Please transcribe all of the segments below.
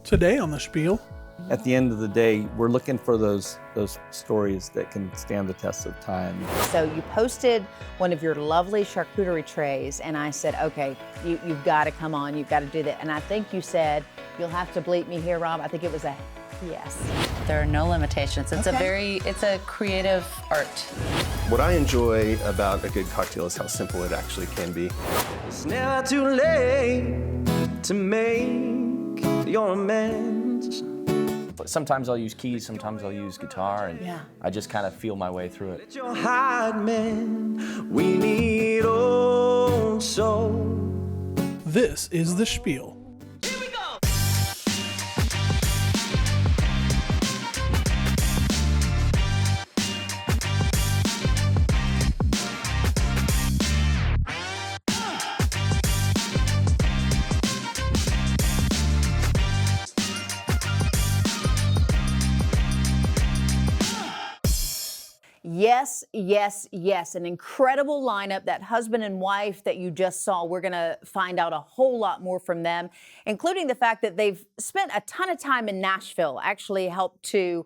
Today on the Spiel. At the end of the day, we're looking for those stories that can stand the test of time. So you posted one of your lovely charcuterie trays, and I said, okay, you've got to come on, you've got to do that. And I think you said, you'll have to bleep me here, Rob. I think it was a yes. There are no limitations. It's it's a creative art. What I enjoy about a good cocktail is how simple it actually can be. It's never too late to make your amends. Sometimes I'll use keys, sometimes I'll use guitar, and I just kind of feel my way through it. Your heart, man, we need old soul. This is the Spiel. Here we go. Yes, yes, yes. An incredible lineup, that husband and wife that you just saw. We're going to find out a whole lot more from them, including the fact that they've spent a ton of time in Nashville, actually helped to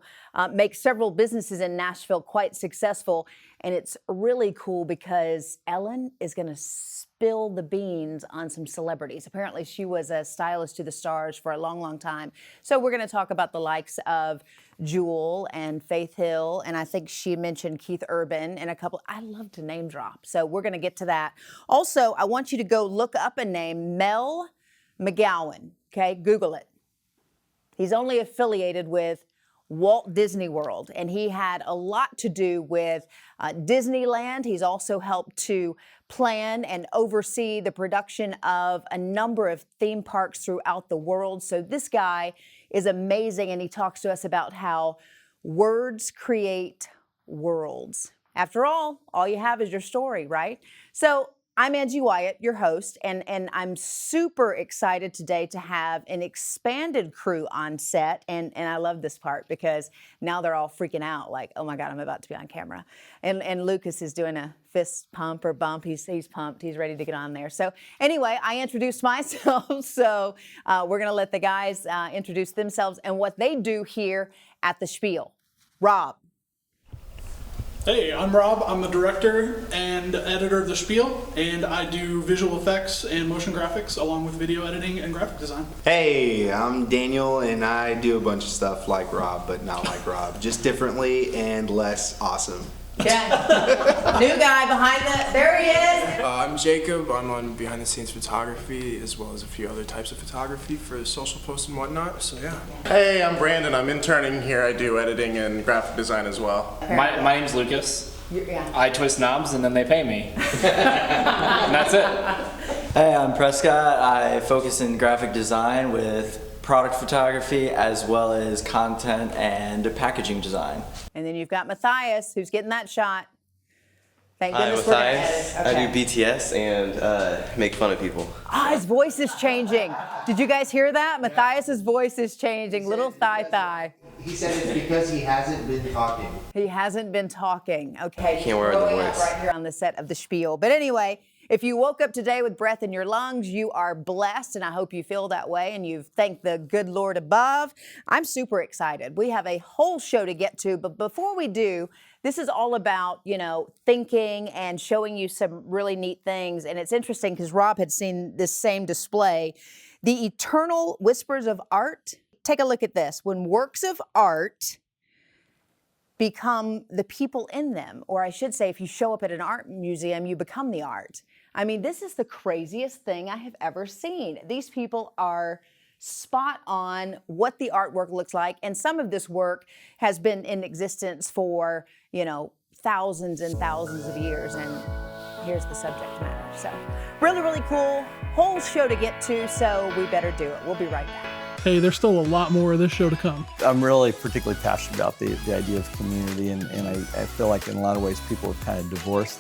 make several businesses in Nashville quite successful. And it's really cool because Ellen is going to spill the beans on some celebrities. Apparently, she was a stylist to the stars for a long, long time. So we're going to talk about the likes of Jewel and Faith Hill, and I think she mentioned Keith Urban and a couple. I love to name drop, so we're going to get to that. Also, I want you to go look up a name, Mel McGowan. Okay, Google it. He's only affiliated with Walt Disney World, and he had a lot to do with Disneyland. He's also helped to plan and oversee the production of a number of theme parks throughout the world. So this guy is amazing, and he talks to us about how words create worlds. After all you have is your story, right? So I'm Angie Wyatt, your host, and I'm super excited today to have an expanded crew on set, and I love this part because now they're all freaking out like, oh my God, I'm about to be on camera. And Lucas is doing a fist pump or bump. He's pumped. He's ready to get on there. So anyway, I introduced myself, so we're gonna let the guys introduce themselves and what they do here at the Spiel. Rob. Hey, I'm Rob. I'm the director and editor of the Spiel, and I do visual effects and motion graphics along with video editing and graphic design. Hey, I'm Daniel, and I do a bunch of stuff like Rob, but not like Rob, just differently and less awesome. Okay. New guy behind there he is. I'm Jacob. I'm on behind the scenes photography as well as a few other types of photography for social posts and whatnot, so yeah. Hey, I'm Brandon. I'm interning here. I do editing and graphic design as well. My name's Lucas. I twist knobs and then they pay me. And that's it. Hey, I'm Prescott. I focus in graphic design with product photography as well as content and packaging design. And then you've got Matthias, who's getting that shot. Thank goodness we're Matthias. Okay. I do BTS and make fun of people. His voice is changing. Did you guys hear that? Matthias's voice is changing. Little thigh. He said it's because he hasn't been talking. He hasn't been talking. Okay. Can't wear the voice. Right here on the set of the Spiel. But anyway, if you woke up today with breath in your lungs, you are blessed, and I hope you feel that way, and you've thanked the good Lord above. I'm super excited. We have a whole show to get to, but before we do, this is all about, thinking and showing you some really neat things, and it's interesting because Rob had seen this same display. The Eternal Whispers of Art. Take a look at this. When works of art become the people in them, or I should say, if you show up at an art museum, you become the art. I mean, this is the craziest thing I have ever seen. These people are spot on what the artwork looks like, and some of this work has been in existence for, thousands and thousands of years, and here's the subject matter. So, really, really cool. Whole show to get to, so we better do it. We'll be right back. Hey, there's still a lot more of this show to come. I'm really particularly passionate about the idea of community, and I feel like in a lot of ways people have kind of divorced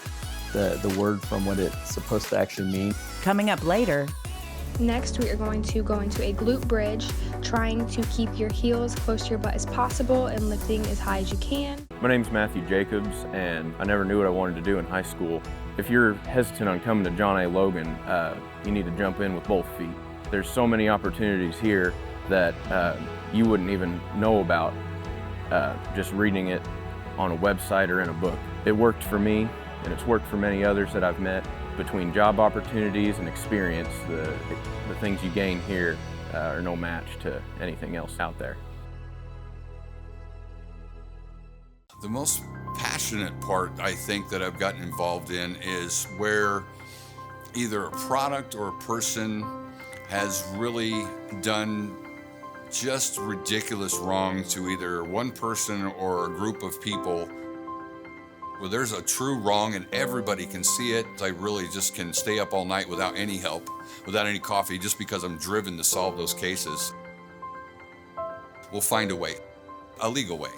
the word from what it's supposed to actually mean. Coming up later. Next, we are going to go into a glute bridge, trying to keep your heels close to your butt as possible and lifting as high as you can. My name's Matthew Jacobs, and I never knew what I wanted to do in high school. If you're hesitant on coming to John A. Logan, you need to jump in with both feet. There's so many opportunities here that you wouldn't even know about just reading it on a website or in a book. It worked for me, and it's worked for many others that I've met. Between job opportunities and experience, the things you gain here are no match to anything else out there. The most passionate part, I think, that I've gotten involved in is where either a product or a person has really done just ridiculous wrong to either one person or a group of people, where there's a true wrong and everybody can see it. I really just can stay up all night without any help, without any coffee, just because I'm driven to solve those cases. We'll find a way, a legal way.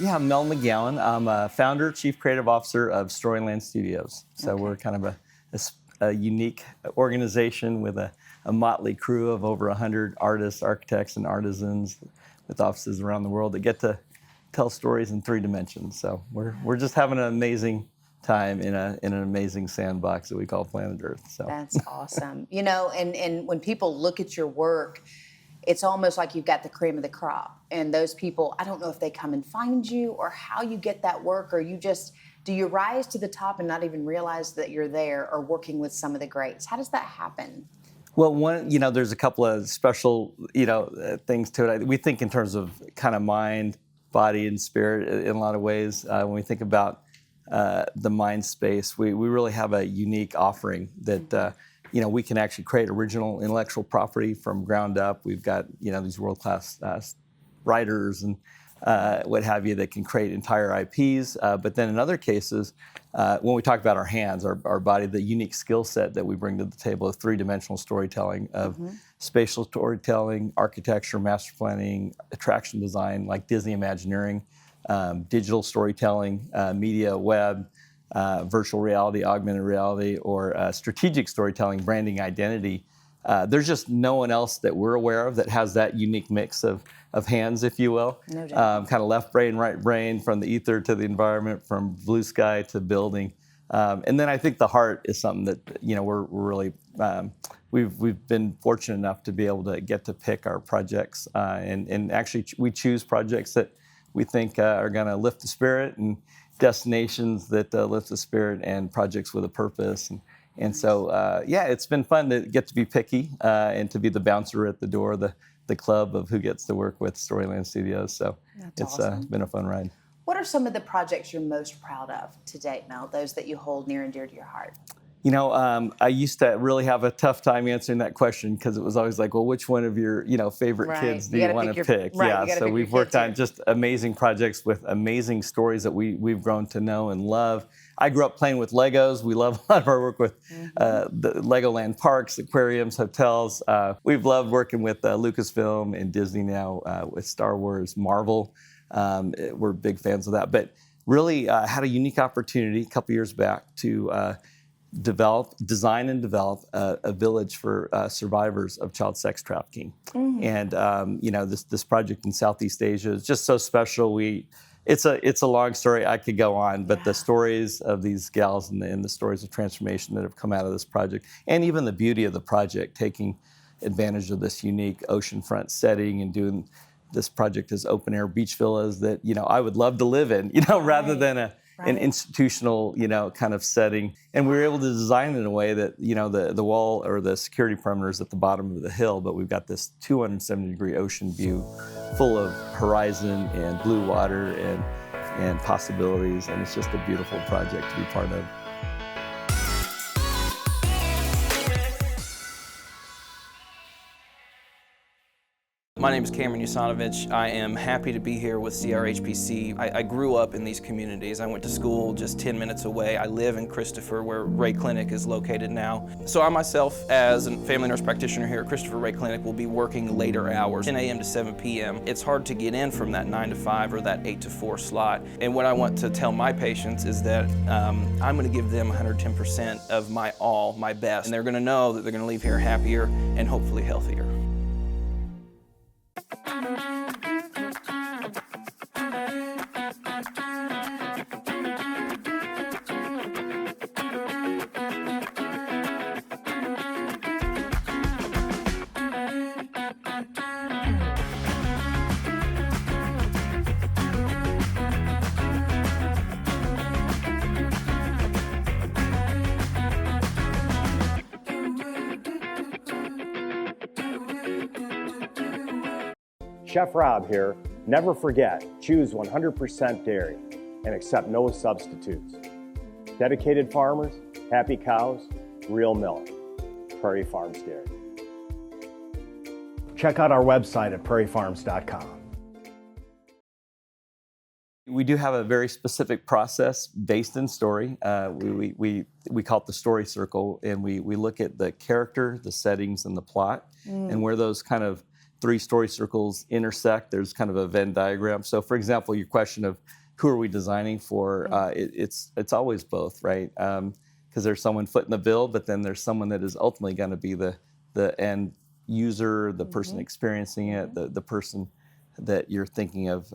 Yeah, I'm Mel McGowan. I'm a founder, chief creative officer of Storyland Studios. So we're kind of a unique organization with a motley crew of over 100 artists, architects, and artisans with offices around the world that get to tell stories in 3 dimensions. So we're just having an amazing time in an amazing sandbox that we call planet Earth. So that's awesome. You know, and when people look at your work, it's almost like you've got the cream of the crop. And those people, I don't know if they come and find you or how you get that work, or do you rise to the top and not even realize that you're there or working with some of the greats? How does that happen? Well, there's a couple of special, things to it. We think in terms of kind of mind, body, and spirit in a lot of ways. When we think about the mind space, we really have a unique offering that, we can actually create original intellectual property from ground up. We've got, these world-class writers and what have you that can create entire IPs. But then in other cases, when we talk about our hands, our body, the unique skill set that we bring to the table of 3-dimensional storytelling, of spatial storytelling, architecture, master planning, attraction design, like Disney Imagineering, digital storytelling, media, web, virtual reality, augmented reality, or strategic storytelling, branding, identity. There's just no one else that we're aware of that has that unique mix of hands, if you will. No doubt. Kind of left brain, right brain, from the ether to the environment, from blue sky to building. And then I think the heart is something that, we're really, we've been fortunate enough to be able to get to pick our projects. And actually we choose projects that we think are going to lift the spirit, and destinations that lift the spirit, and projects with a purpose. And so, it's been fun to get to be picky and to be the bouncer at the door, the club of who gets to work with Storyland Studios. So it's awesome. been a fun ride. What are some of the projects you're most proud of to date, Mel? Those that you hold near and dear to your heart? I used to really have a tough time answering that question, because it was always like, well, which one of your, favorite kids do you want to pick? Right, so we've worked on just amazing projects with amazing stories that we've grown to know and love. I grew up playing with Legos. We love a lot of our work with the Legoland parks, aquariums, hotels. We've loved working with Lucasfilm and Disney now with Star Wars, Marvel. We're big fans of that. But really had a unique opportunity a couple years back to design and develop a village for survivors of child sex trafficking. And this project in Southeast Asia is just so special. It's a long story. I could go on, but the stories of these gals and the stories of transformation that have come out of this project, and even the beauty of the project, taking advantage of this unique oceanfront setting and doing this project as open air beach villas that I would love to live in, rather than an institutional, kind of setting. And we were able to design it in a way that, the wall or the security perimeter is at the bottom of the hill, but we've got this 270-degree ocean view full of horizon and blue water and possibilities. And it's just a beautiful project to be part of. My name is Cameron Yusanovich. I am happy to be here with CRHPC. I grew up in these communities. I went to school just 10 minutes away. I live in Christopher, where Ray Clinic is located now. So I myself, as a family nurse practitioner here at Christopher Ray Clinic, will be working later hours, 10 a.m. to 7 p.m. It's hard to get in from that 9 to 5 or that 8 to 4 slot. And what I want to tell my patients is that I'm going to give them 110% of my all, my best. And they're going to know that they're going to leave here happier and hopefully healthier. Chef Rob here. Never forget, choose 100% dairy and accept no substitutes. Dedicated farmers, happy cows, real milk. Prairie Farms Dairy. Check out our website at prairiefarms.com. We do have a very specific process based in story. We call it the story circle, and we look at the character, the settings, and the plot, and where those kind of 3 story circles intersect. There's kind of a Venn diagram. So, for example, your question of who are we designing for? It's always both, right? Because there's someone footing the bill, but then there's someone that is ultimately going to be the end user, the person experiencing it, the person that you're thinking of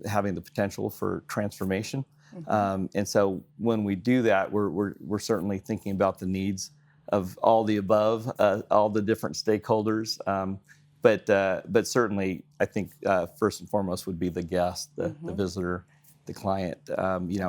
having the potential for transformation. And so when we do that, we're certainly thinking about the needs of all the above, all the different stakeholders. But certainly, I think first and foremost would be the guest, the visitor, the client.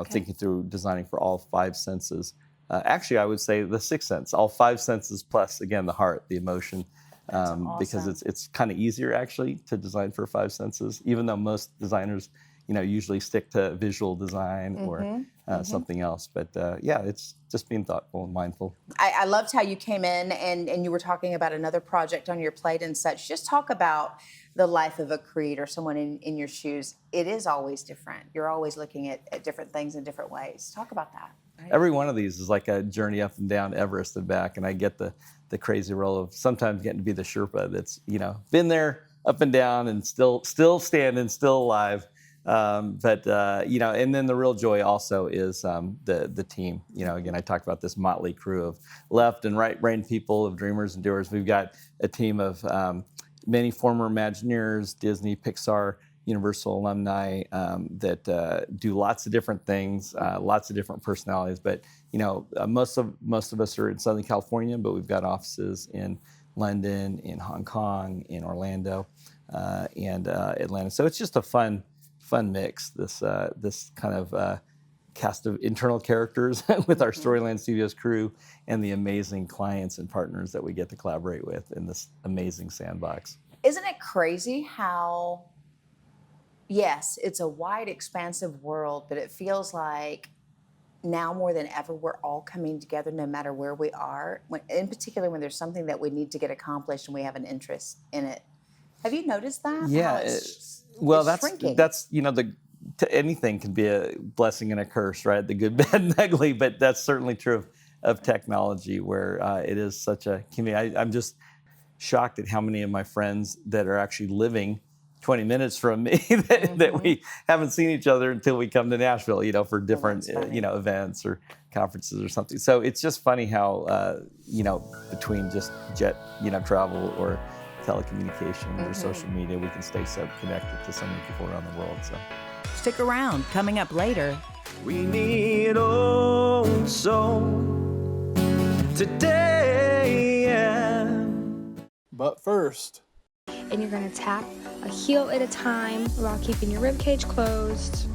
Thinking through designing for all 5 senses. Actually, I would say the 6th sense, all 5 senses plus, again, the heart, the emotion. Awesome. Because it's kind of easier actually to design for 5 senses, even though most designers, usually stick to visual design or something else. But it's just being thoughtful and mindful. I loved how you came in and you were talking about another project on your plate and such. Just talk about the life of a creator, someone in your shoes. It is always different. You're always looking at different things in different ways. Talk about that. Right? Every one of these is like a journey up and down Everest and back, and I get the crazy role of sometimes getting to be the Sherpa that's been there up and down and still standing, still alive. And then the real joy also is the team. Again, I talked about this motley crew of left and right brain people, of dreamers and doers. We've got a team of many former Imagineers, Disney, Pixar, Universal alumni that do lots of different things, lots of different personalities. But most of us are in Southern California, but we've got offices in London, in Hong Kong, in Orlando, and Atlanta. So it's just a fun mix. This kind of cast of internal characters with our Storyland Studios crew and the amazing clients and partners that we get to collaborate with in this amazing sandbox. Isn't it crazy how? Yes, it's a wide, expansive world, but it feels like now more than ever, we're all coming together no matter where we are, in particular when there's something that we need to get accomplished and we have an interest in it. Have you noticed that? Yeah, it's shrinking. That's anything can be a blessing and a curse, right? The good, bad, and ugly, but that's certainly true of technology where it is such a community. I'm just shocked at how many of my friends that are actually living 20 minutes from me that we haven't seen each other until we come to Nashville, for different, events or conferences or something. So it's just funny how, between just jet, travel or telecommunications or social media, we can stay so connected to so many people around the world. So stick around. Coming up later. We need old soul today. Yeah. But first. And you're going to tap a heel at a time while keeping your rib cage closed.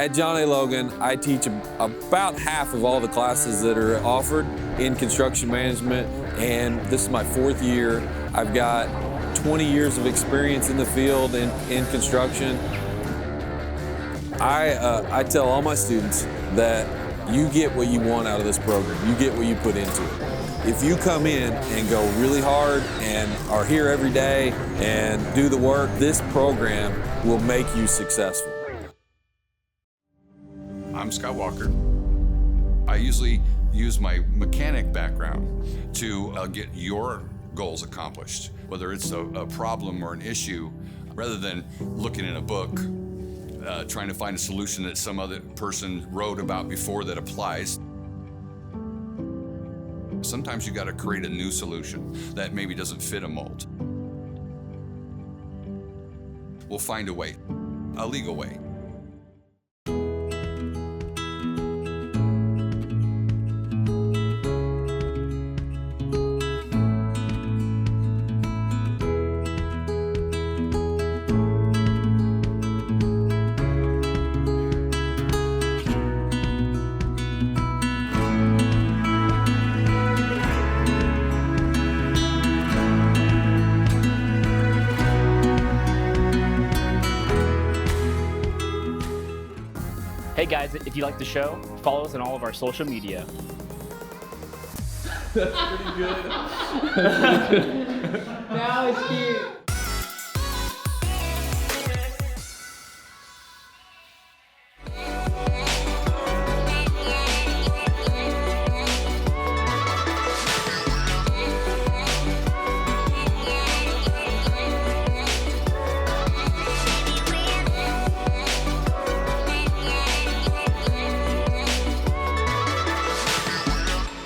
At John A. Logan, I teach about half of all the classes that are offered in construction management, and this is my 4th year. I've got 20 years of experience in the field in construction. I tell all my students that you get what you want out of this program. You get what you put into it. If you come in and go really hard and are here every day and do the work, this program will make you successful. I'm Scott Walker. I usually use my mechanic background to get your goals accomplished, whether it's a problem or an issue, rather than looking in a book, trying to find a solution that some other person wrote about before that applies. Sometimes you got to create a new solution that maybe doesn't fit a mold. We'll find a way, a legal way. Hey guys, if you like the show, follow us on all of our social media. That's pretty good. Now it's cute.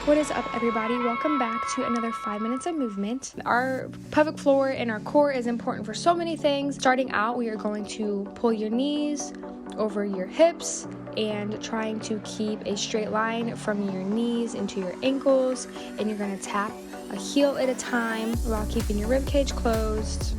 What is up, everybody? Welcome back to another 5 minutes of movement. Our pelvic floor and our core is important for so many things. Starting out, we are going to pull your knees over your hips and trying to keep a straight line from your knees into your ankles, and you're going to tap a heel at a time while keeping your rib cage closed.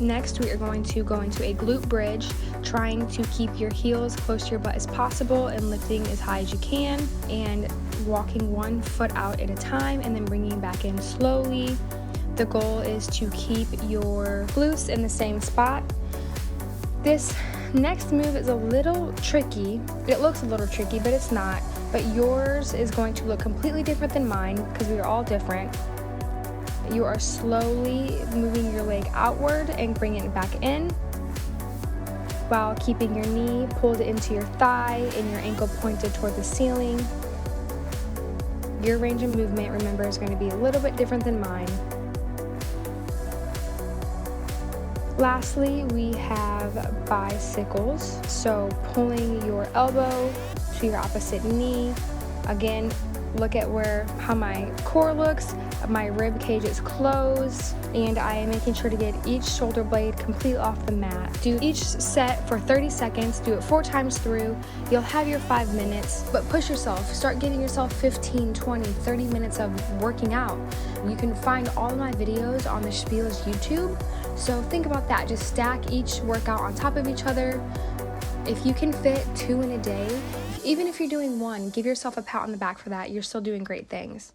Next, we are going to go into a glute bridge, trying to keep your heels close to your butt as possible and lifting as high as you can, and walking 1 foot out at a time and then bringing back in slowly. The goal is to keep your glutes in the same spot. This next move is a little tricky. It looks a little tricky, but it's not. But yours is going to look completely different than mine because we are all different. You are slowly moving your leg outward and bringing it back in while keeping your knee pulled into your thigh and your ankle pointed toward the ceiling. Your range of movement, remember, is going to be a little bit different than mine. Lastly, we have bicycles. So pulling your elbow to your opposite knee. Again, look at how my core looks. My rib cage is closed, and I am making sure to get each shoulder blade completely off the mat. Do each set for 30 seconds, do it 4 times through. You'll have your 5 minutes, but push yourself. Start giving yourself 15, 20, 30 minutes of working out. You can find all of my videos on the Spiel's YouTube, so think about that. Just stack each workout on top of each other. If you can fit 2 in a day, even if you're doing 1, give yourself a pat on the back for that. You're still doing great things.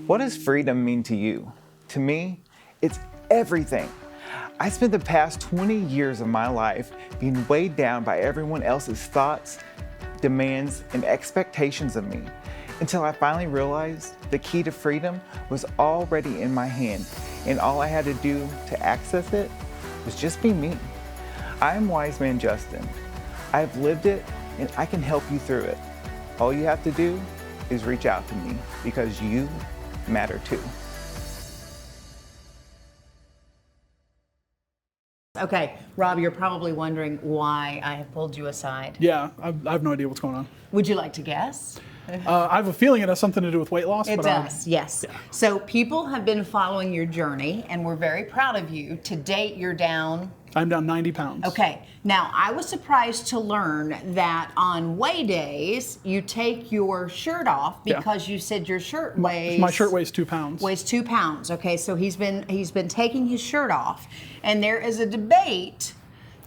What does freedom mean to you? To me, it's everything. I spent the past 20 years of my life being weighed down by everyone else's thoughts, demands, and expectations of me, until I finally realized the key to freedom was already in my hand, and all I had to do to access it was just be me. I am Wise Man Justin. I have lived it, and I can help you through it. All you have to do is reach out to me, because you matter too. Okay, Rob, you're probably wondering why I have pulled you aside. Yeah, I have no idea what's going on. Would you like to guess? I have a feeling it has something to do with weight loss. It but does, yes. Yeah. So people have been following your journey, and we're very proud of you. To date, you're down. I'm down 90 pounds. Okay. Now, I was surprised to learn that on weigh days, you take your shirt off because you said your shirt weighs. My shirt weighs 2 pounds. Weighs 2 pounds. Okay, so he's been taking his shirt off, and there is a debate.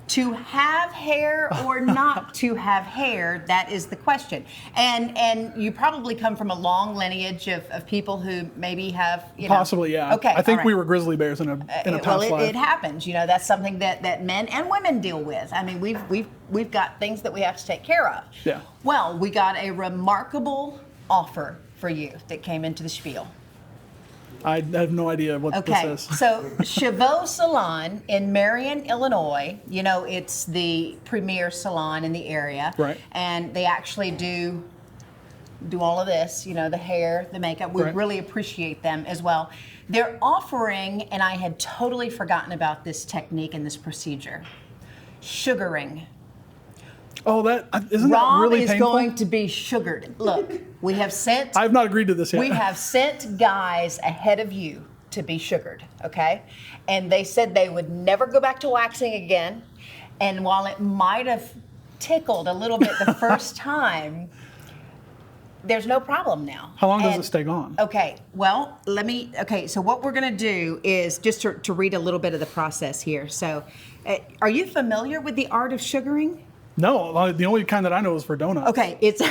To have hair or not to have hair, that is the question. And you probably come from a long lineage of people who maybe have, Possibly, yeah. Okay. I think we were grizzly bears in a past life. It happens. That's something that men and women deal with. I mean, we've got things that we have to take care of. Yeah. Well, we got a remarkable offer for you that came into the Spiel. I have no idea what this is. So Chevaux Salon in Marion, Illinois, it's the premier salon in the area. Right. And they actually do all of this, the hair, the makeup. We really appreciate them as well. They're offering, and I had totally forgotten about this technique and this procedure, sugaring. Oh, isn't that really painful? Rob is going to be sugared. Look, we have sent. I've not agreed to this yet. We have sent guys ahead of you to be sugared, okay? And they said they would never go back to waxing again. And while it might have tickled a little bit the first time, there's no problem now. How long does it stay on? Okay, well, so what we're gonna do is just to read a little bit of the process here. So, are you familiar with the art of sugaring? No, the only kind that I know is for donuts. Okay, it's,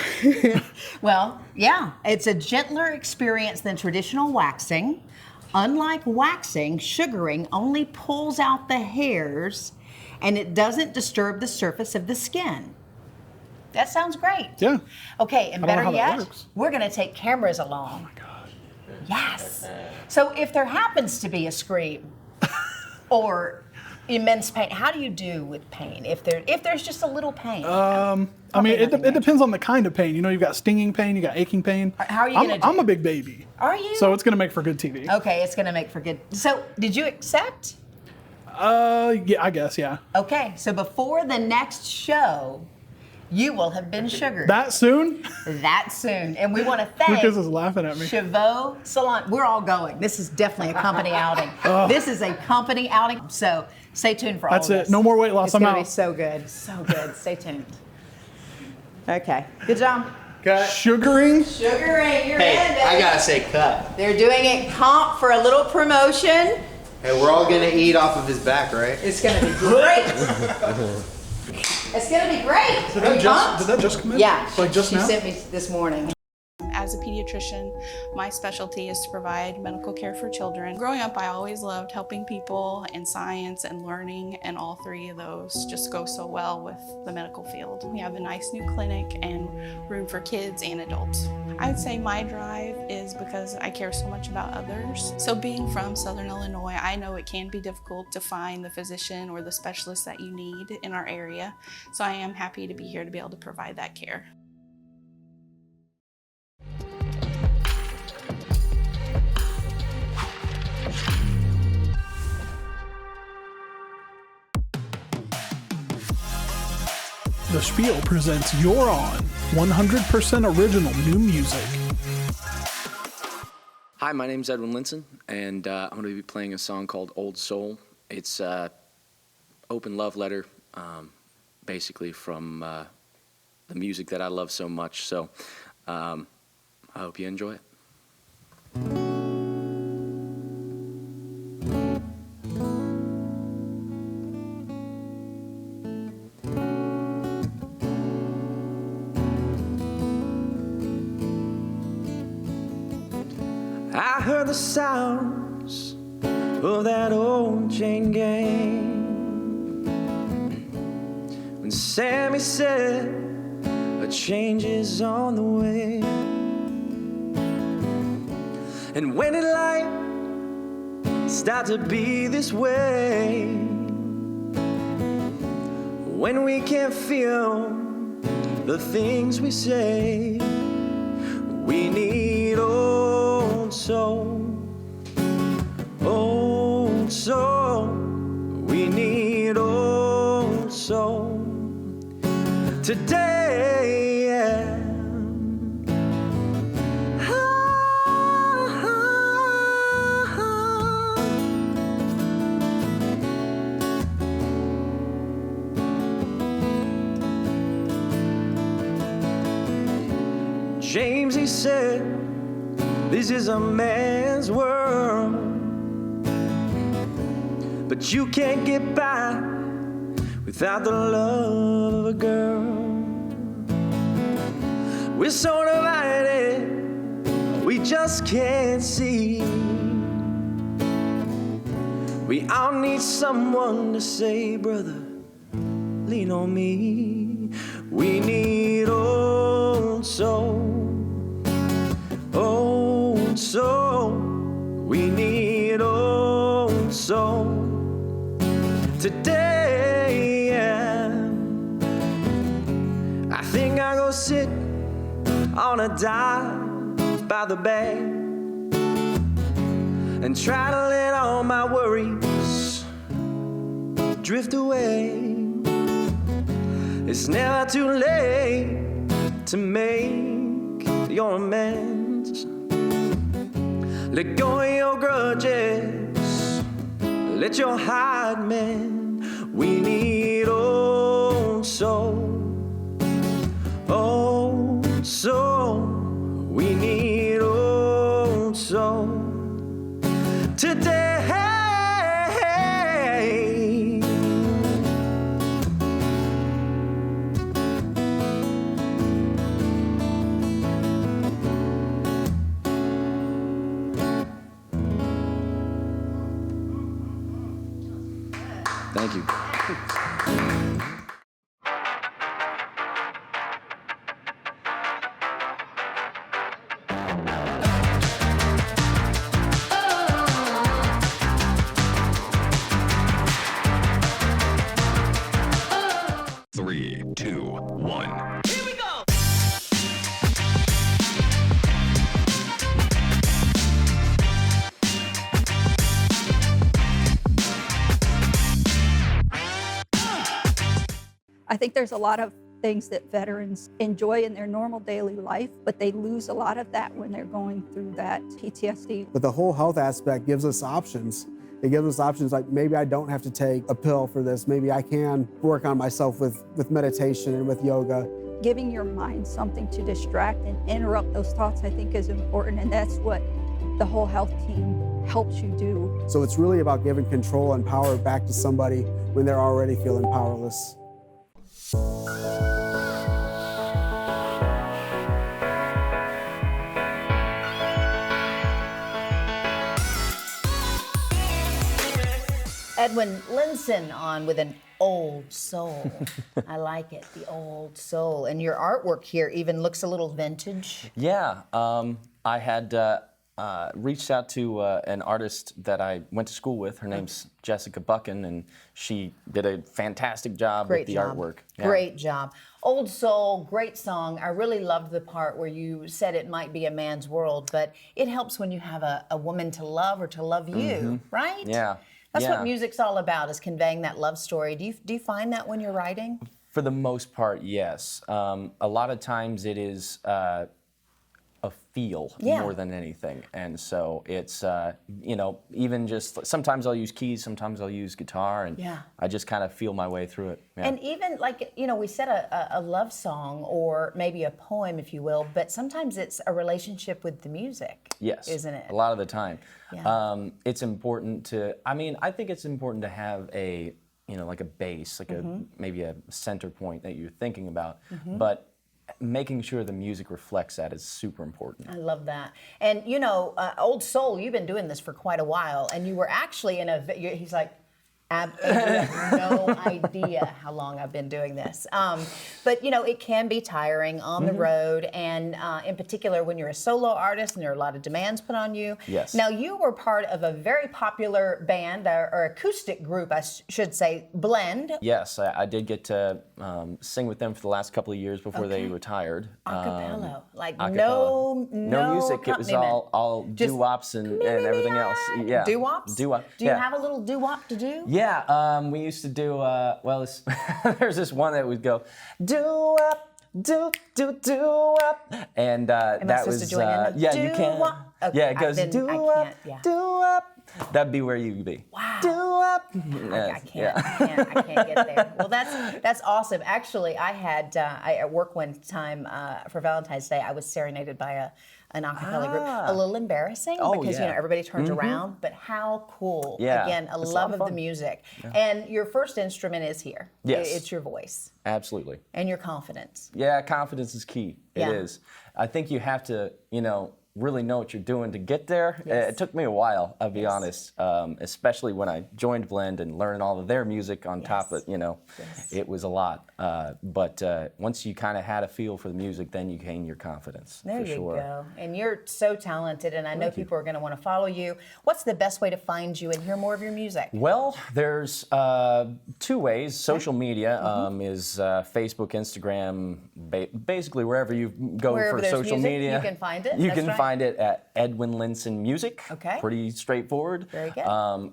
it's a gentler experience than traditional waxing. Unlike waxing, sugaring only pulls out the hairs and it doesn't disturb the surface of the skin. That sounds great. Yeah. Okay, and I don't know better how that yet, works. we're gonna take cameras along. Oh my God. Yes. So if there happens to be a scream or immense pain, how do you do with pain if there's just a little pain? I mean, it depends on the kind of pain. You've got stinging pain, you got aching pain. How are you gonna do? I'm a big baby. Are you? So it's gonna make for good TV. Okay, it's gonna make for good. So did you accept? Yeah, I guess, yeah. Okay, so before the next show, you will have been sugared. That soon? That soon. And we want to thank Lucas is laughing at me. Chevaux Salon. We're all going. This is definitely a company outing. This is a company outing. So stay tuned for all of this. That's it. No more weight loss. I'm out. It's going to be so good. So good. Stay tuned. Okay. Good job. Cut. Sugaring? Sugaring. You're in, Hey, baby. I gotta say cut. They're doing it comp for a little promotion. Hey, we're all gonna eat off of his back, right? It's going to be great. It's going to be great. Did that just come in? Yeah. Like just she now? sent me this morning. As a pediatrician, my specialty is to provide medical care for children. Growing up, I always loved helping people in science and learning, and all three of those just go so well with the medical field. We have a nice new clinic and room for kids and adults. I would say my drive is because I care so much about others. So being from Southern Illinois, I know it can be difficult to find the physician or the specialist that you need in our area. So I am happy to be here to be able to provide that care. The Spiel presents You're On, 100% original new music. Hi, my name's Edwin Linson, and I'm going to be playing a song called Old Soul. It's an open love letter, basically from the music that I love so much. So I hope you enjoy it. I heard the sounds of that old chain gang when Sammy said a change is on the way. And when did life start to be this way? When we can't feel the things we say, we need old soul, old soul. We need today. Yeah. James, he said, this is a man's world, but you can't get by without the love of a girl. We're so divided, we just can't see. We all need someone to say, brother, lean on me. We need old soul. Old soul, we need old soul today. Yeah. I think I go sit on a dive by the bay and try to let all my worries drift away. It's never too late to make your amends. Let go of your grudges, let your heart mend. We need old soul, old soul. We need old soul today. Thank you. Three, two, one. Here we go. I think there's a lot of things that veterans enjoy in their normal daily life, but they lose a lot of that when they're going through that PTSD. But the whole health aspect gives us options. It gives us options like maybe I don't have to take a pill for this. Maybe I can work on myself with meditation and with yoga. Giving your mind something to distract and interrupt those thoughts, I think, is important, and that's what the whole health team helps you do. So it's really about giving control and power back to somebody when they're already feeling powerless. Edwin Linson on with an old soul. I like it, the old soul. And your artwork here even looks a little vintage. Yeah, I had reached out to an artist that I went to school with. Her name's Jessica Buchan, and she did a fantastic job with the artwork. Yeah. Great job. Old Soul, great song. I really loved the part where you said it might be a man's world, but it helps when you have a woman to love or to love you, right? Yeah. That's what music's all about, is conveying that love story. Do you find that when you're writing? For the most part, yes. A lot of times it is a feel more than anything. And so it's, you know, even just, sometimes I'll use keys, sometimes I'll use guitar, and I just kind of feel my way through it. Yeah. And even like, you know, we said a love song or maybe a poem, if you will, but sometimes it's a relationship with the music, yes, isn't it? A lot of the time. Yeah. It's important to, I mean, I think it's important to have a, you know, like a base, like a maybe a center point that you're thinking about, but making sure the music reflects that is super important. I love that. And you know, Old Soul, you've been doing this for quite a while, and you were actually in a, he's like, you have no idea how long I've been doing this. But you know, it can be tiring on the road, and in particular when you're a solo artist and there are a lot of demands put on you. Yes. Now, you were part of a very popular band, or acoustic group, I should say, Blend. Yes, I did get to sing with them for the last couple of years before they retired. Acapella, like acapella. no music. It was all doo-wops and everything else. Yeah. Doo-wops? Doo-wop. Do you have a little doo-wop to do? Yeah. Yeah, we used to do, there's this one that would go, do up, do up. And that was, yeah, you can. Okay, Yeah, it goes, do up, do up. That'd be where you'd be. Wow. Do up. I can't get there. Well, that's awesome. Actually, I had at work one time for Valentine's Day, I was serenaded by an a cappella group. A little embarrassing because everybody turns around, but how cool. Yeah. Again, a love of the music. Yeah. And your first instrument is here. Yes. It's your voice. Absolutely. And your confidence. Yeah, confidence is key. It is. I think you have to, really know what you're doing to get there. Yes. It took me a while, I'll be honest, especially when I joined Blend and learned all of their music on top of it, it was a lot. But once you kind of had a feel for the music, then you gain your confidence. There for you sure. go. And you're so talented, and I know people are going to want to follow you. What's the best way to find you and hear more of your music? Well, there's 2 ways. Social media is Facebook, Instagram, basically wherever you go Wherever for social music, media. You can find it. You can find it at Edwin Linson Music. Okay. Pretty straightforward. Very good.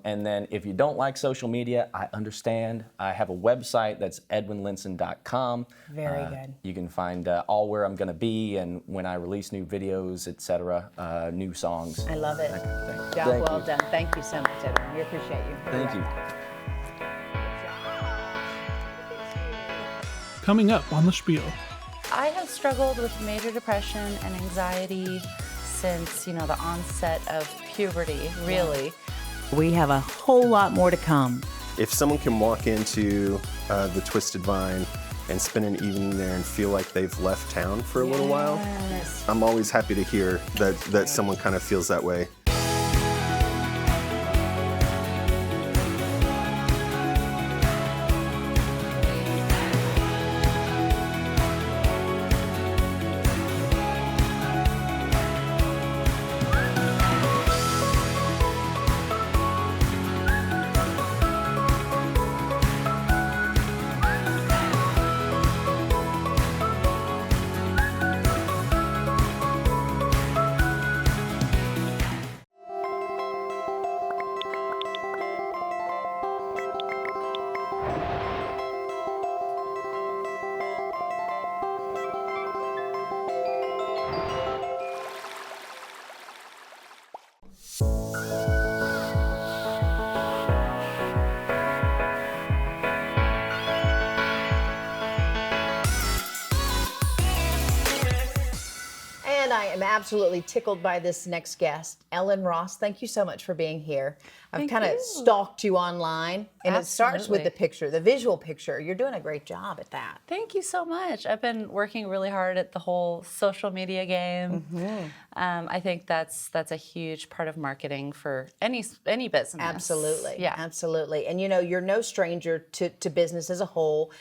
And then if you don't like social media, I understand. I have a website that's edwinlinson.com. Very good. You can find all where I'm going to be and when I release new videos, etc., new songs. I love it. Job well done. Thank you so much, Edwin. We appreciate you. Thank you. Coming up on The Spiel. I have struggled with major depression and anxiety since, the onset of puberty, really. We have a whole lot more to come. If someone can walk into the Twisted Vine and spend an evening there and feel like they've left town for a little while, I'm always happy to hear that someone kind of feels that way. And I am absolutely tickled by this next guest, Ellen Ross. Thank you so much for being here. I've kind of stalked you online, and it starts with the picture, the visual picture. You're doing a great job at that. Thank you so much. I've been working really hard at the whole social media game. I think that's a huge part of marketing for any business. Absolutely. Yeah. Absolutely. And you're no stranger to business as a whole.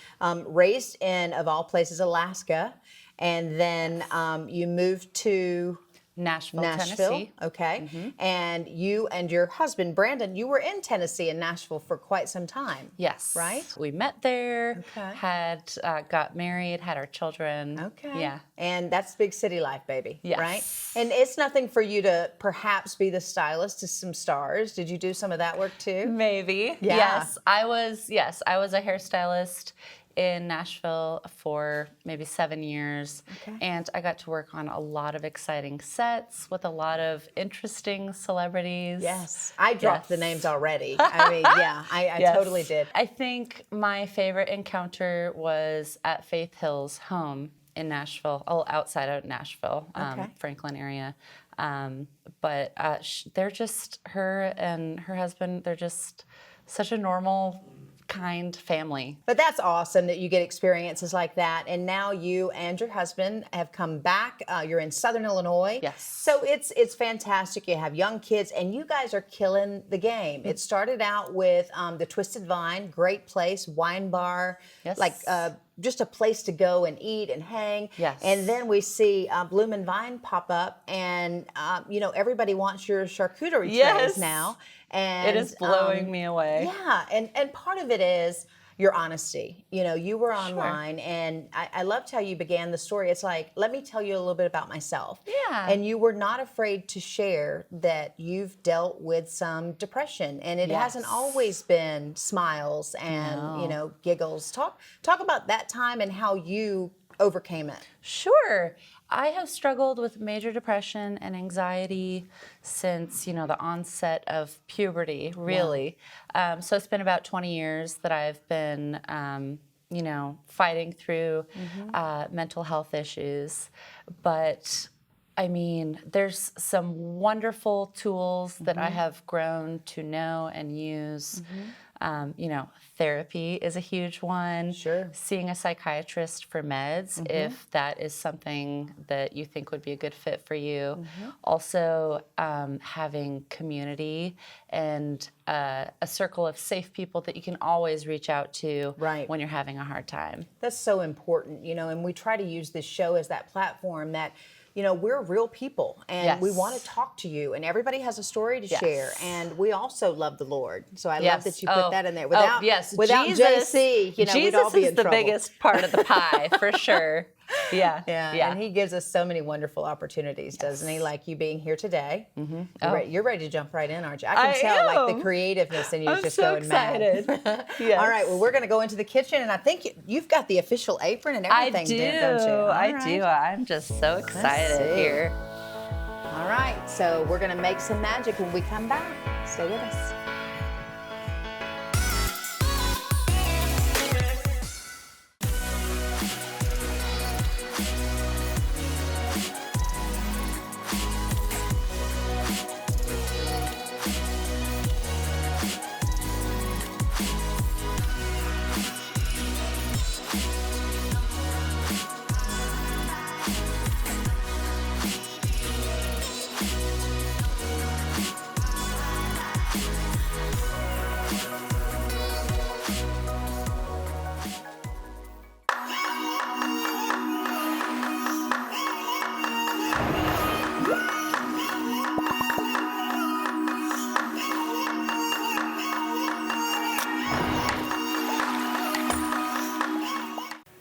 Raised in, of all places, Alaska. And then you moved to Nashville, Tennessee. Okay. And you and your husband, Brandon, you were in Tennessee and Nashville for quite some time. Yes. Right? We met there, had got married, had our children. Okay. Yeah. And that's big city life, baby. Yes. Right? And it's nothing for you to perhaps be the stylist to some stars. Did you do some of that work too? Maybe. Yeah. Yes. I was a hairstylist in Nashville for maybe 7 years. And I got to work on a lot of exciting sets with a lot of interesting celebrities. Yes. I dropped the names already. I mean, yeah, I totally did. I think my favorite encounter was at Faith Hill's home in Nashville, outside of Nashville, Franklin area. But they're just, her and her husband, they're just such a normal, kind family. But that's awesome that you get experiences like that. And now you and your husband have come back. You're in Southern Illinois. Yes. So it's fantastic. You have young kids, and you guys are killing the game. It started out with the Twisted Vine, great place, wine bar, just a place to go and eat and hang. Yes. And then we see Bloomin' Vine pop up, and everybody wants your charcuterie trays now. And it is blowing me away. Yeah, and part of it is, your honesty. You know, you were online, and I loved how you began the story. It's like, let me tell you a little bit about myself. Yeah. And you were not afraid to share that you've dealt with some depression, and it hasn't always been smiles and, you know, giggles. Talk about that time and how you overcame it. Sure. I have struggled with major depression and anxiety since, you know, the onset of puberty, really. So it's been about 20 years that I've been, you know, fighting through mental health issues. But I mean, there's some wonderful tools that I have grown to know and use. You know, therapy is a huge one. Sure. Seeing a psychiatrist for meds, if that is something that you think would be a good fit for you. Also, having community and a circle of safe people that you can always reach out to when you're having a hard time. That's so important, you know, and we try to use this show as that platform that, you know, we're real people, and we want to talk to you, and everybody has a story to share, and we also love the Lord. So I love that you put that in there. Without Jesus, JC, you know, we'd all Jesus be is in the trouble. biggest part of the pie, for sure. Yeah. And he gives us so many wonderful opportunities, doesn't he? Like you being here today. You're ready to jump right in, aren't you? I can tell, like, the creativeness in you is just so going excited. mad. All right, well, we're going to go into the kitchen, and I think you've got the official apron and everything, don't you? I do. I'm just so excited here. All right, so we're going to make some magic when we come back. Stay with us.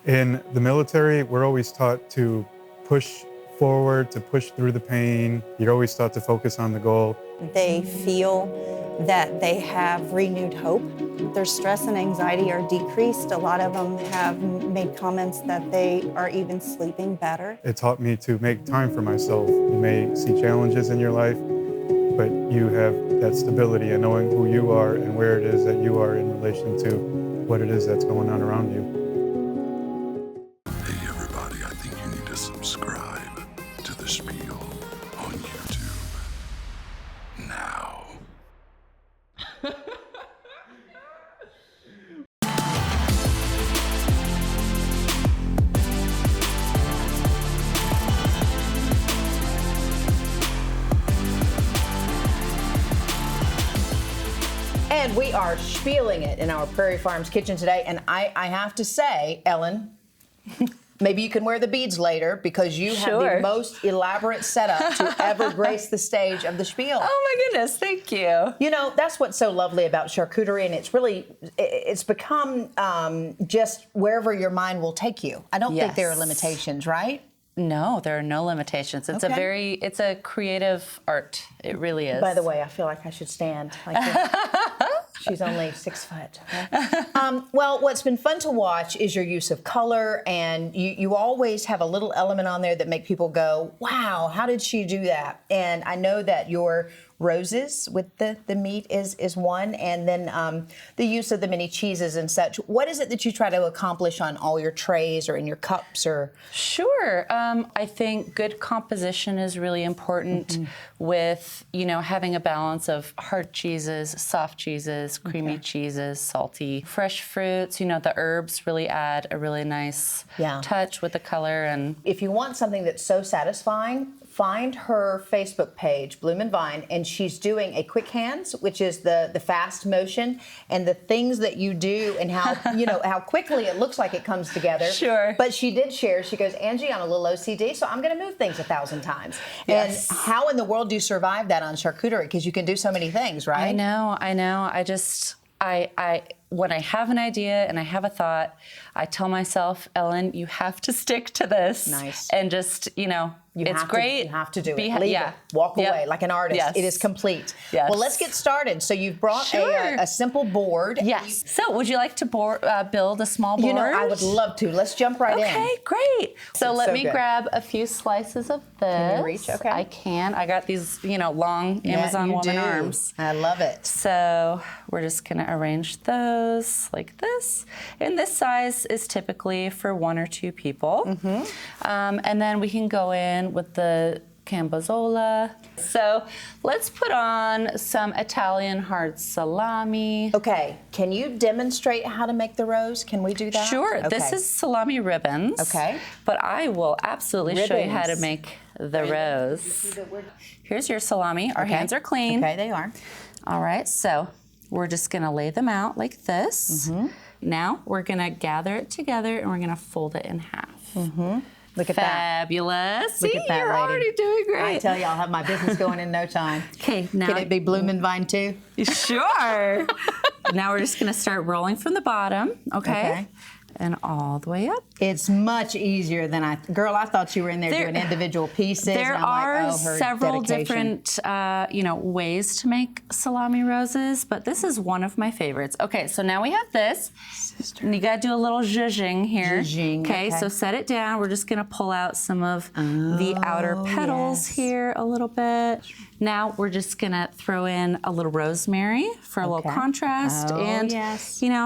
In the military, we're always taught to push forward, to push through the pain. You're always taught to focus on the goal. They feel that they have renewed hope. Their stress and anxiety are decreased. A lot of them have made comments that they are even sleeping better. It taught me to make time for myself. You may see challenges in your life, but you have that stability and knowing who you are and where it is that you are in relation to what it is that's going on around you. Hey everybody, I think you need to subscribe to the Spiel on YouTube now. And we are spieling it in our Prairie Farms kitchen today. And I have to say, Ellen, maybe you can wear the beads later because you have the most elaborate setup to ever grace the stage of the Spiel. Oh my goodness, thank you. You know, that's what's so lovely about charcuterie, and it's become just wherever your mind will take you. I don't think there are limitations, right? No, there are no limitations. It's it's a creative art. It really is. By the way, I feel like I should stand like this. She's only 6 foot. Well, what's been fun to watch is your use of color, and you always have a little element on there that make people go, wow, how did she do that? And I know that your roses with the meat is one, and then the use of the mini cheeses and such. What is it that you try to accomplish on all your trays or in your cups? Or Sure. I think good composition is really important with, you know, having a balance of hard cheeses, soft cheeses, creamy cheeses, salty, fresh fruits. You know, the herbs really add a really nice touch with the color. And if you want something that's so satisfying, find her Facebook page, Bloom and Vine, and she's doing a quick hands, which is the fast motion, and the things that you do and how, you know, how quickly it looks like it comes together. Sure. But she did share, she goes, Angie, I'm a little OCD, so I'm going to move things 1,000 times. Yes. And how in the world do you survive that on charcuterie? Because you can do so many things, right? I know. I just, when I have an idea and I have a thought, I tell myself, Ellen, you have to stick to this. Nice. And just, it's great. You have to do it. Leave it. Walk away like an artist. Yes. It is complete. Yes. Well, let's get started. So you've brought a simple board. Yes. So would you like to build a small board? I would love to. Let's jump right in. Okay, great. So let me good. grab a few slices of this. Can you reach? Okay. I can. I got these, long Amazon woman arms. I love it. So we're just going to arrange those like this. And this size is typically for 1 or 2 people. And then we can go in with the Cambozola. So let's put on some Italian hard salami. Okay, can you demonstrate how to make the rose? Can we do that? Sure, Okay. this is salami ribbons. Okay. But I will absolutely show you how to Ribbons. make the rose. Here's your salami. Our hands are clean. Okay, they are. All right, so we're just gonna lay them out like this. Now we're gonna gather it together and we're gonna fold it in half. Look at Fabulous. that. See, Look at that, you're lady. already doing great. I tell you, I'll have my business going in no time. Okay, now. Can it be Bloomin' Vine too? Sure. Now we're just gonna start rolling from the bottom, okay? And all the way up. It's much easier than I thought you were in there doing individual pieces. There and I'm are like, her several dedication. different, ways to make salami roses, but this is one of my favorites. Okay, so now we have this. And you gotta do a little zhuzhing here. Zhuzhing, okay, okay. so set it down. We're just gonna pull out some of the outer petals here a little bit. Now we're just gonna throw in a little rosemary for a little contrast, and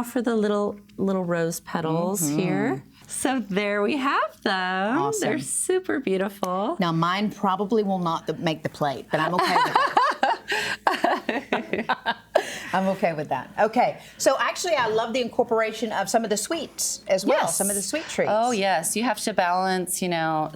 for the little rose petals here. So there we have them. Awesome. They're super beautiful. Now mine probably will not make the plate, but I'm okay with it. I'm okay with that. Okay, so actually I love the incorporation of some of the sweets as well, some of the sweet treats. Oh yes, you have to balance,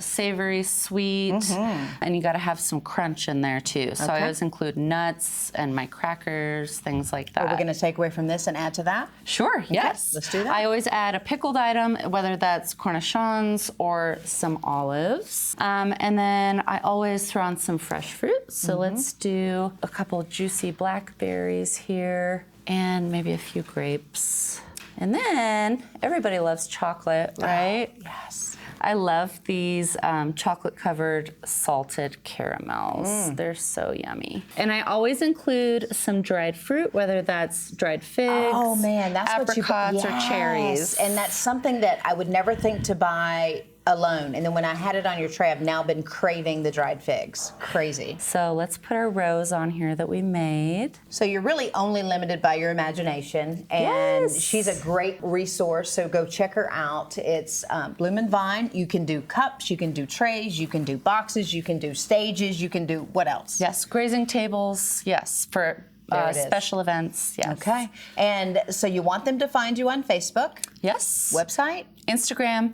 savory, sweet, and you got to have some crunch in there too. So I always include nuts and my crackers, things like that. Are we going to take away from this and add to that? Sure, yes. Let's do that. I always add a pickled item, whether that's cornichons or some olives. And then I always throw on some fresh fruit. So let's do a couple juicy blackberries here and maybe a few grapes. And then everybody loves chocolate, right? Yes. I love these chocolate-covered salted caramels. They're so yummy. And I always include some dried fruit, whether that's dried figs, Oh man, that's apricots, what you or cherries. And that's something that I would never think to buy alone. And then when I had it on your tray, I've now been craving the dried figs. Crazy. So let's put our rose on here that we made. So you're really only limited by your imagination, and she's a great resource, so go check her out. It's Bloomin' Vine. You can do cups, you can do trays, you can do boxes, you can do stages, you can do what else? Yes, grazing tables, yes, for There it is. special events, yes. Okay, and so you want them to find you on Facebook? Yes. Website? Instagram.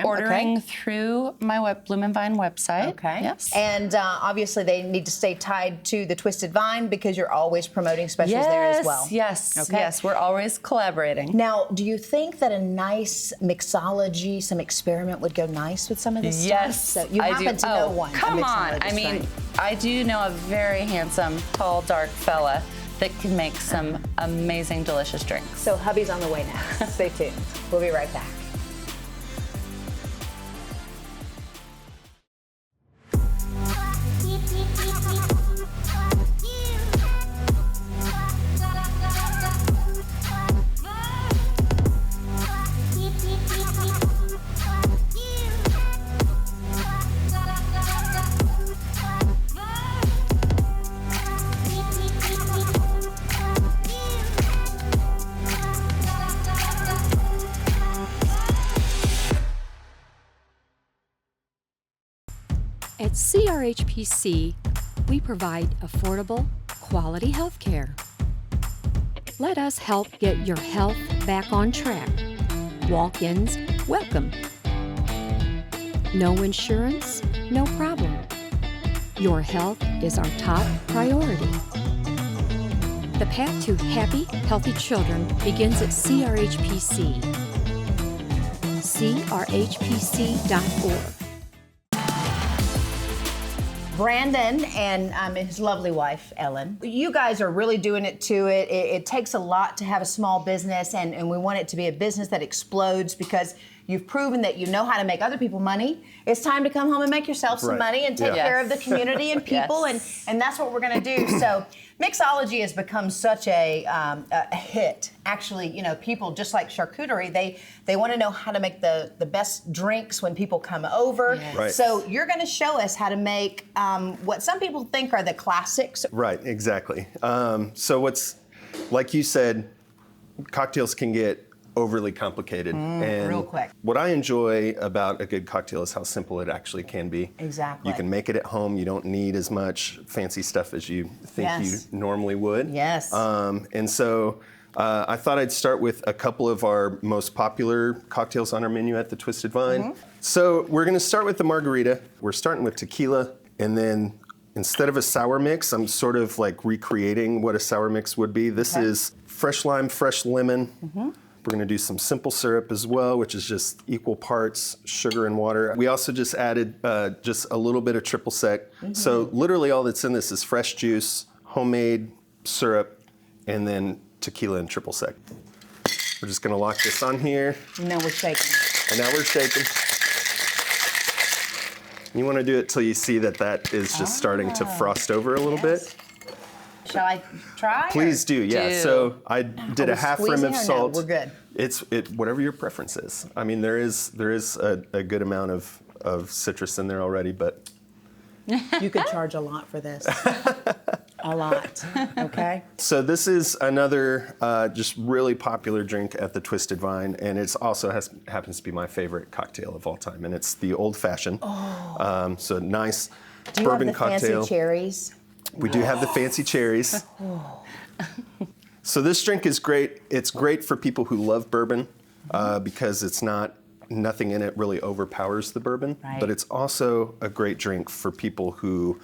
Ordering through my Bloomin' Vine website. Okay. Yes. And obviously they need to stay tied to the Twisted Vine because you're always promoting specials there as well. Yes, Okay. yes, we're always collaborating. Now, do you think that a nice mixology, some experiment would go nice with some of this Yes, stuff? So you I happen do. to know one. a Come on. mixologist, I mean, right? I do know a very handsome, tall, dark fella that can make some amazing, delicious drinks. So hubby's on the way now. Stay tuned. We'll be right back. At CRHPC, we provide affordable, quality health care. Let us help get your health back on track. Walk-ins welcome. No insurance? No problem. Your health is our top priority. The path to happy, healthy children begins at CRHPC. CRHPC.org. Brandon and his lovely wife, Ellen. You guys are really doing it to it. It takes a lot to have a small business, and we want it to be a business that explodes because you've proven that you know how to make other people money. It's time to come home and make yourself some money and take care of the community and people, and that's what we're gonna do. So mixology has become such a hit. Actually, you know, people, just like charcuterie, they want to know how to make the best drinks when people come over. Yes. Right. So you're gonna show us how to make what some people think are the classics. Right, exactly. So what's, like you said, cocktails can get overly complicated. And real quick. What I enjoy about a good cocktail is how simple it actually can be. Exactly. You can make it at home. You don't need as much fancy stuff as you think you normally would. Yes. And so I thought I'd start with a couple of our most popular cocktails on our menu at the Twisted Vine. So we're gonna start with the margarita. We're starting with tequila, and then instead of a sour mix, I'm sort of like recreating what a sour mix would be. This is fresh lime, fresh lemon. We're gonna do some simple syrup as well, which is just equal parts sugar and water. We also just added just a little bit of triple sec. So literally all that's in this is fresh juice, homemade syrup, and then tequila and triple sec. We're just gonna lock this on here. And now we're shaking. And now we're shaking. You wanna do it till you see that that is just starting to frost over a little bit. Shall I try? Please do, yeah. So I did a half rim of salt. No, we're good. It's whatever your preference is. I mean, there is a good amount of citrus in there already, but you could charge a lot for this. A lot. Okay. So this is another just really popular drink at the Twisted Vine, and it's also happens to be my favorite cocktail of all time, and it's the Old Fashioned. So nice Do you bourbon have the cocktail. fancy cherries? We do have the fancy cherries. So this drink is great. It's great for people who love bourbon because it's nothing in it really overpowers the bourbon. Right. But it's also a great drink for people who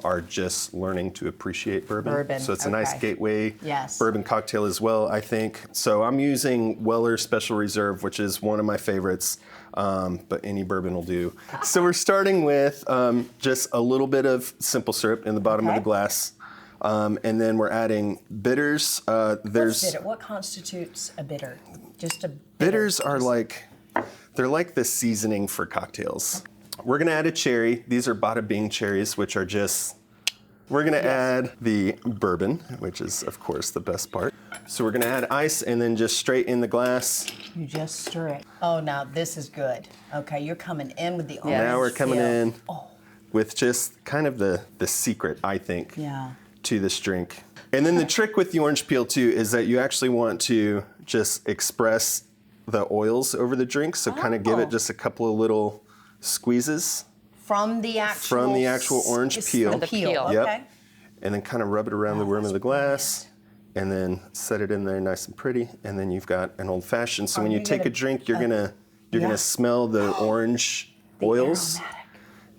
are just learning to appreciate bourbon. So it's a nice gateway bourbon cocktail as well, I think. So I'm using Weller Special Reserve, which is one of my favorites, but any bourbon will do. So we're starting with just a little bit of simple syrup in the bottom of the glass. And then we're adding bitters. What's bitter? What constitutes a bitter? Just a bitter. Bitters are they're like the seasoning for cocktails. We're gonna add a cherry. These are Bada Bing cherries, which are just, we're gonna add the bourbon, which is of course the best part. So we're gonna add ice and then just straight in the glass. You just stir it. Oh, now this is good. Okay, you're coming in with the orange Now we're coming in Oh. with just kind of the secret, I think, Yeah. to this drink. And then the trick with the orange peel too is that you actually want to just express the oils over the drink. So kind of give it just a couple of little squeezes. From the actual orange peel. The peel, Yep. okay. And then kind of rub it around the rim of the glass and then set it in there nice and pretty. And then you've got an old fashioned. So when you take a drink, you're gonna smell the orange oils.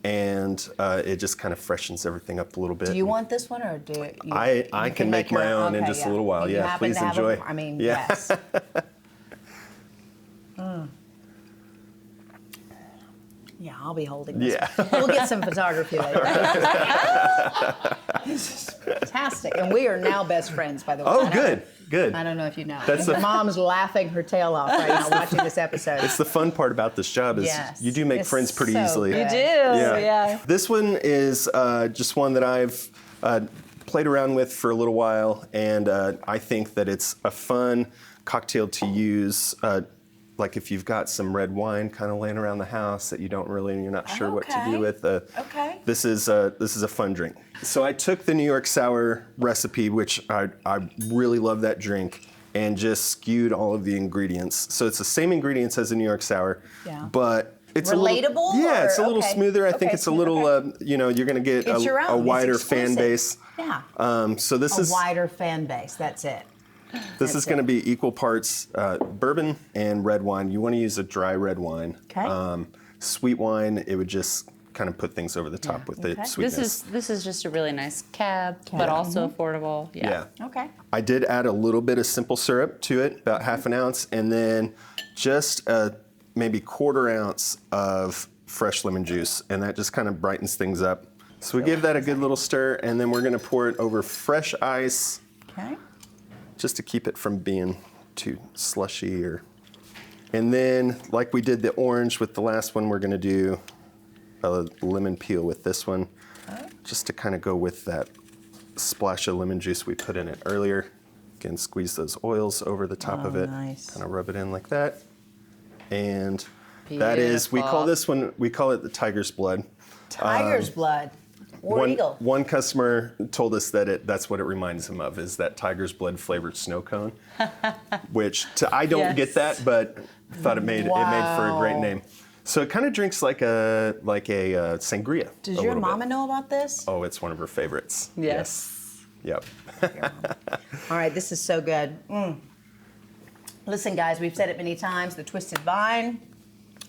And it just kind of freshens everything up a little bit. Do you want this one or do it? I can make my own in just a little while. You Yeah, happen please to have enjoy. I mean, yeah. yes. Yeah, I'll be holding this. Yeah. We'll get some photography later. This is fantastic. And we are now best friends, by the way. Oh, good. I don't know if you know. That's the- Mom's laughing her tail off right now watching this episode. It's the fun part about this job is you do make It's friends pretty so easily. good. You do, yeah. This one is just one that I've played around with for a little while, and I think that it's a fun cocktail to use. Like if you've got some red wine kind of laying around the house that you're not sure what to do with. This is a fun drink. So I took the New York Sour recipe, which I really love that drink, and just skewed all of the ingredients. So it's the same ingredients as the New York Sour, but it's relatable. It's a little smoother. I think it's a little, you're going to get a wider fan base. Yeah. So this is a wider fan base. That's it. This is going to be equal parts bourbon and red wine. You want to use a dry red wine. Okay. Sweet wine, it would just kind of put things over the top with the sweetness. This is just a really nice cab, but also affordable. Yeah. Okay. I did add a little bit of simple syrup to it, about half an ounce, and then just maybe 1/4 ounce of fresh lemon juice, and that just kind of brightens things up. So we gave that a good little stir, and then we're gonna pour it over fresh ice. Okay. Just to keep it from being too slushy and then like we did the orange with the last one, we're gonna do a lemon peel with this one, just to kind of go with that splash of lemon juice we put in it earlier. Again, squeeze those oils over the top of it. Nice. Kind of rub it in like that. And that is, we call this one, we call it the tiger's blood. Tiger's blood. War eagle. One customer told us that that's what it reminds him of, is that tiger's blood flavored snow cone, which I don't get that, but thought it made for a great name. So it kind of drinks like a sangria. Does your mama know about this? Oh, it's one of her favorites. Yes. Yep. All right, this is so good. Listen, guys, we've said it many times, the Twisted Vine,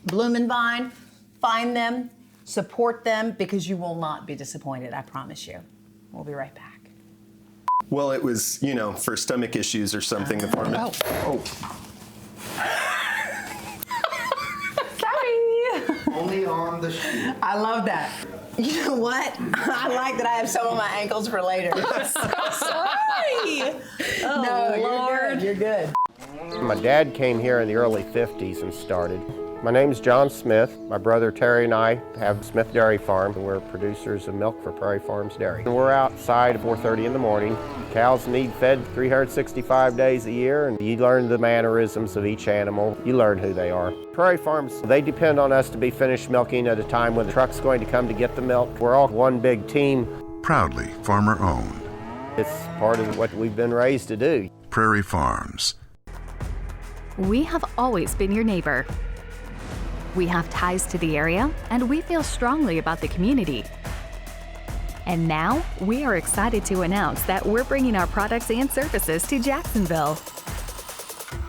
Bloomin' Vine, find them, support them, because you will not be disappointed, I promise you. We'll be right back. Well, it was, for stomach issues or something, the farmer. Oh. Sorry. Only on the sheet. I love that. You know what? I like that I have some on my ankles for later. Sorry. Oh, no, Lord. You're good. My dad came here in the early 50s and started. My name's John Smith. My brother Terry and I have Smith Dairy Farm, and we're producers of milk for Prairie Farms Dairy. We're outside at 4:30 in the morning. Cows need fed 365 days a year, and you learn the mannerisms of each animal. You learn who they are. Prairie Farms, they depend on us to be finished milking at a time when the truck's going to come to get the milk. We're all one big team. Proudly farmer owned. It's part of what we've been raised to do. Prairie Farms. We have always been your neighbor. We have ties to the area, and we feel strongly about the community. And now, we are excited to announce that we're bringing our products and services to Jacksonville.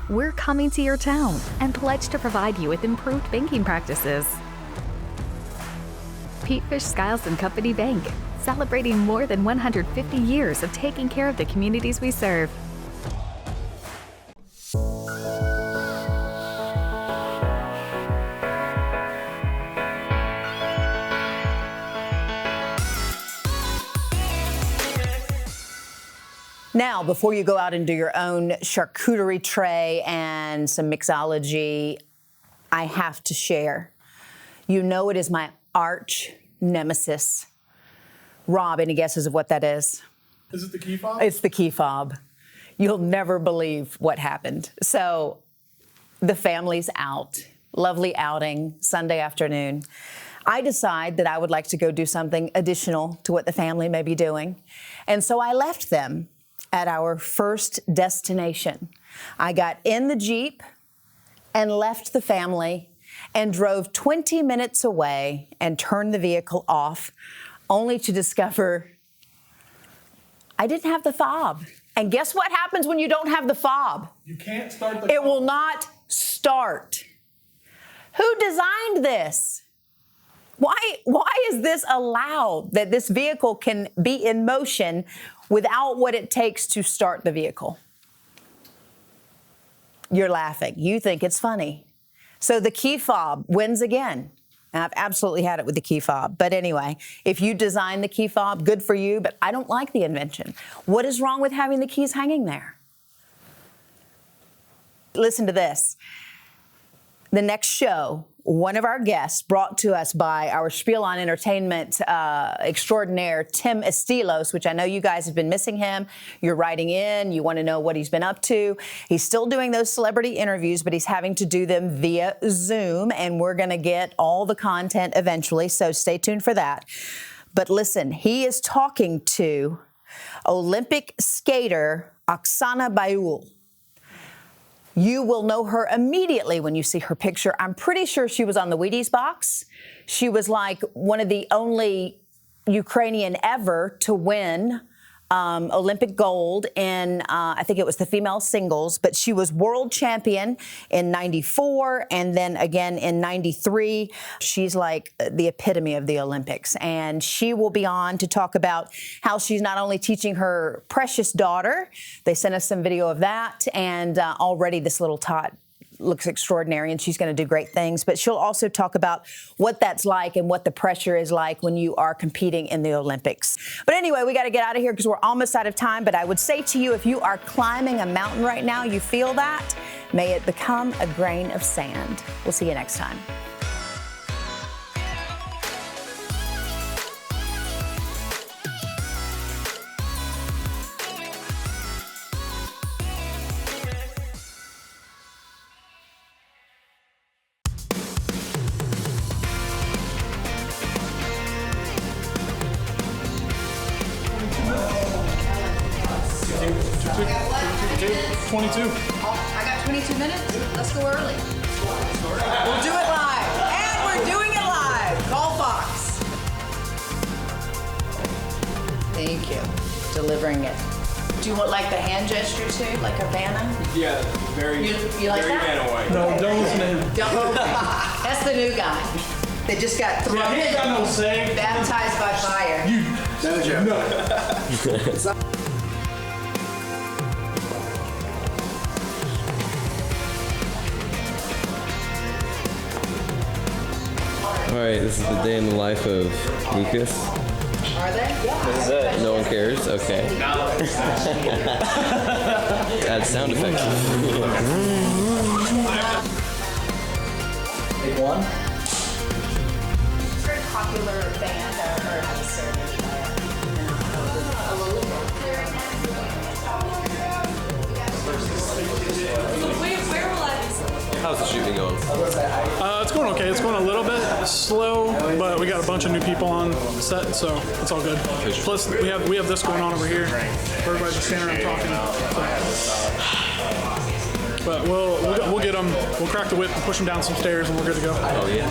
We're coming to your town and pledge to provide you with improved banking practices. Pete Fish Skiles & Company Bank, celebrating more than 150 years of taking care of the communities we serve. Now, before you go out and do your own charcuterie tray and some mixology, I have to share. You know it is my arch nemesis. Rob, any guesses of what that is? Is it the key fob? It's the key fob. You'll never believe what happened. So the family's out. Lovely outing, Sunday afternoon. I decide that I would like to go do something additional to what the family may be doing. And so I left them at our first destination. I got in the Jeep and left the family and drove 20 minutes away and turned the vehicle off, only to discover I didn't have the fob. And guess what happens when you don't have the fob? You can't start the It will not start. Who designed this? Why is this allowed, that this vehicle can be in motion without what it takes to start the vehicle? You're laughing. You think it's funny. So the key fob wins again. And I've absolutely had it with the key fob. But anyway, if you design the key fob, good for you, but I don't like the invention. What is wrong with having the keys hanging there? Listen to this. The next show, one of our guests brought to us by our Spiel on Entertainment extraordinaire, Tim Estilos, which I know you guys have been missing him. You're writing in. You want to know what he's been up to. He's still doing those celebrity interviews, but he's having to do them via Zoom, and we're going to get all the content eventually, so stay tuned for that. But listen, he is talking to Olympic skater Oksana Bayul. You will know her immediately when you see her picture. I'm pretty sure she was on the Wheaties box. She was like one of the only Ukrainian ever to win Olympic gold in, I think it was the female singles, but she was world champion in '94 and then again in '93. She's like the epitome of the Olympics. And she will be on to talk about how she's not only teaching her precious daughter, they sent us some video of that, and already this little tot looks extraordinary, and she's going to do great things. But she'll also talk about what that's like and what the pressure is like when you are competing in the Olympics. But anyway, we got to get out of here because we're almost out of time. But I would say to you, if you are climbing a mountain right now, you feel that, may it become a grain of sand. We'll see you next time. I got 22 minutes. Let's go early. We'll do it live. And we're doing it live. Call Fox. Thank you. Delivering it. Do you want like the hand gesture too? Like a Vanna? Yeah, very, you like very that? Vanna white. No, don't listen to him. Don't. That's the new guy. They just got thrown Yeah, he ain't got no say. baptized by fire. No joke. All right, this is the day in the life of Lucas. Are they? Yeah. This is it. No one cares? Okay. Add sound effects. Take one. Very popular band or has a serenade Where will I be? How's the shooting going? It's going okay. It's going a little bit slow, but we got a bunch of new people on set, so it's all good. Plus, we have this going on over here. Everybody's just standing around talking. So. But we'll get them. We'll crack the whip and push them down some stairs, and we're good to go. Oh yeah.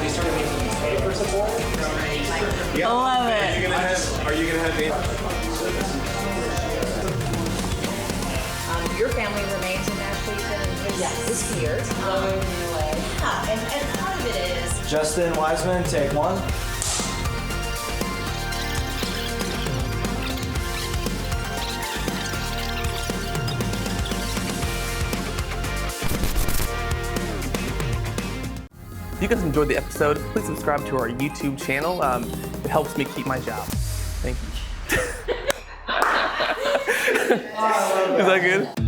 Love it. Are you gonna have Your family remains in Nashville, this year. And part of it is Justin Wiseman, take one. If you guys enjoyed the episode, please subscribe to our YouTube channel. It helps me keep my job. Thank you. Is that good?